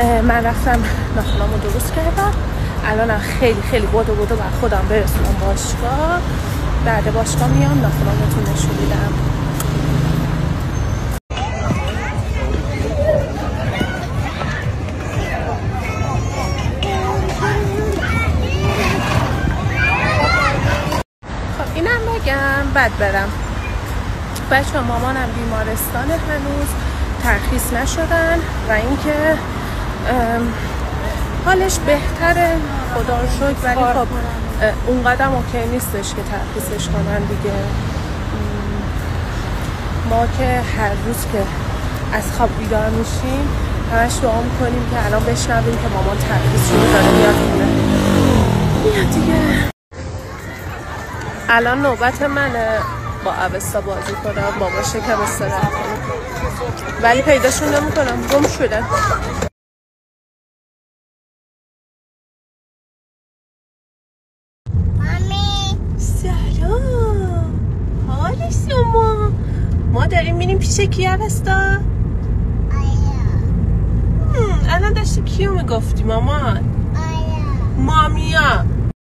من رفتم ناخنامو درست کردم. الان خیلی خیلی بودو بر خودم برسونم باشگاه. بعد باشگاه میام ناخنامتون نشون میدم. خب اینم بگم بعد برم. بچه مامانم بیمارستان هنوز ترخیص نشدن و اینکه حالش بهتره خدا رو شکر، ولی خب اون قدم اوکی نیستش که ترخیصش کنن دیگه. ما که هر روز که از خواب بیدار میشیم همش دعا میکنیم که الان بشنویم که مامان ترخیص شده داره میاد خونه. میاد دیگه. الان نوبت منه با اوستا بازی کنم، بابا شکم استراحت کنم، ولی پیداشون نمیکنم، گم شدن. سلام، حال شما؟ ما داریم میریم پیش کی اوستا؟ الان داشتی کیو میگفتی مامان؟ مامیا.